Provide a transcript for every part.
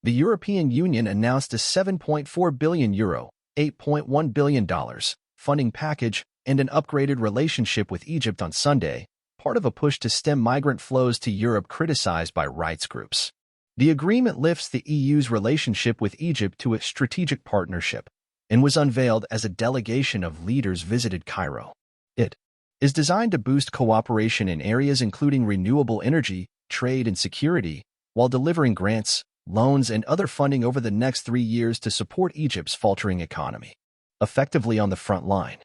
The European Union announced a €7.4 billion, $8.1 billion funding package and an upgraded relationship with Egypt on Sunday, part of a push to stem migrant flows to Europe criticized by rights groups. The agreement lifts the EU's relationship with Egypt to a strategic partnership and was unveiled as a delegation of leaders visited Cairo. It is designed to boost cooperation in areas including renewable energy, trade, and security, while delivering grants, loans, and other funding over the next 3 years to support Egypt's faltering economy. Effectively on the front line.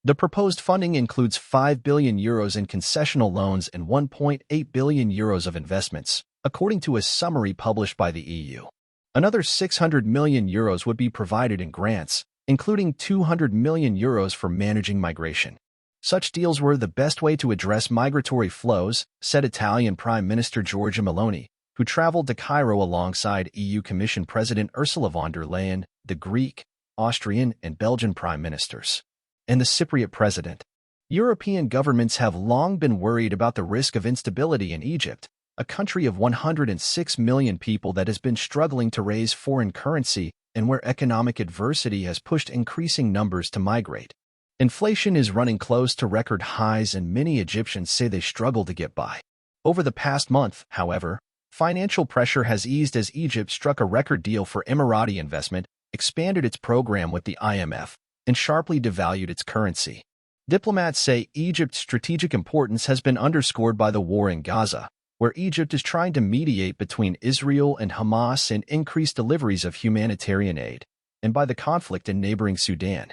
The proposed funding includes €5 billion in concessional loans and €1.8 billion of investments, according to a summary published by the EU. Another €600 million would be provided in grants, including €200 million for managing migration. Such deals were the best way to address migratory flows, said Italian Prime Minister Giorgia Meloni, who traveled to Cairo alongside EU Commission President Ursula von der Leyen, the Greek, Austrian, and Belgian prime ministers, and the Cypriot president. European governments have long been worried about the risk of instability in Egypt, a country of 106 million people that has been struggling to raise foreign currency and where economic adversity has pushed increasing numbers to migrate. Inflation is running close to record highs and many Egyptians say they struggle to get by. Over the past month, however, financial pressure has eased as Egypt struck a record deal for Emirati investment, expanded its program with the IMF, and sharply devalued its currency. Diplomats say Egypt's strategic importance has been underscored by the war in Gaza, where Egypt is trying to mediate between Israel and Hamas and increase deliveries of humanitarian aid, and by the conflict in neighboring Sudan,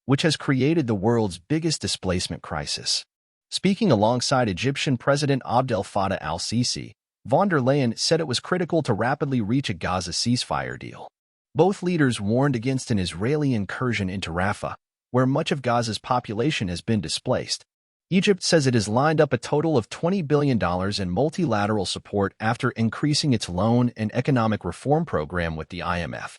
which has created the world's biggest displacement crisis. Speaking alongside Egyptian President Abdel Fattah al-Sisi, von der Leyen said it was critical to rapidly reach a Gaza ceasefire deal. Both leaders warned against an Israeli incursion into Rafah, where much of Gaza's population has been displaced. Egypt says it has lined up a total of $20 billion in multilateral support after increasing its loan and economic reform program with the IMF.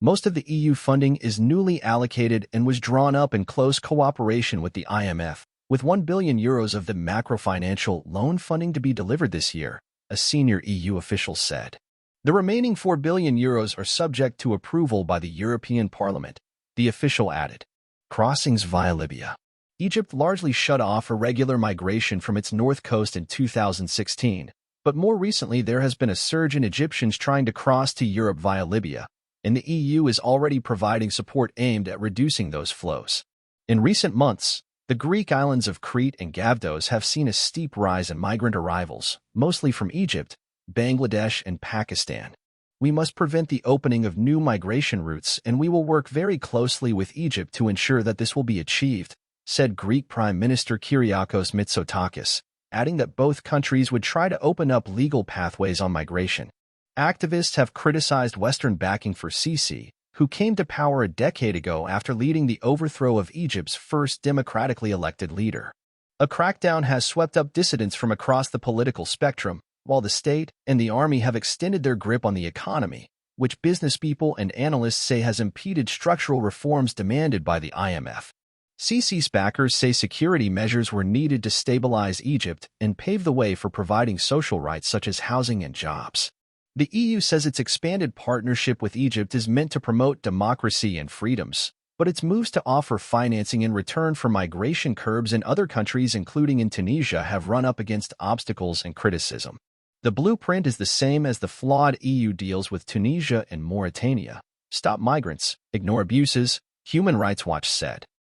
Most of the EU funding is newly allocated and was drawn up in close cooperation with the IMF, with €1 billion of the macro-financial loan funding to be delivered this year, a senior EU official said. The remaining €4 billion are subject to approval by the European Parliament, the official added. Crossings via Libya. Egypt largely shut off irregular migration from its north coast in 2016, but more recently there has been a surge in Egyptians trying to cross to Europe via Libya, and the EU is already providing support aimed at reducing those flows. In recent months, the Greek islands of Crete and Gavdos have seen a steep rise in migrant arrivals, mostly from Egypt, Bangladesh, and Pakistan. We must prevent the opening of new migration routes, and we will work very closely with Egypt to ensure that this will be achieved, said Greek Prime Minister Kyriakos Mitsotakis, adding that both countries would try to open up legal pathways on migration. Activists have criticized Western backing for Sisi, who came to power a decade ago after leading the overthrow of Egypt's first democratically elected leader. A crackdown has swept up dissidents from across the political spectrum, while the state and the army have extended their grip on the economy, which businesspeople and analysts say has impeded structural reforms demanded by the IMF. Sisi's backers say security measures were needed to stabilize Egypt and pave the way for providing social rights such as housing and jobs. The EU says its expanded partnership with Egypt is meant to promote democracy and freedoms, but its moves to offer financing in return for migration curbs in other countries, including in Tunisia, have run up against obstacles and criticism. The blueprint is the same as the flawed EU deals with Tunisia and Mauritania. Stop migrants, ignore abuses, Human Rights Watch said.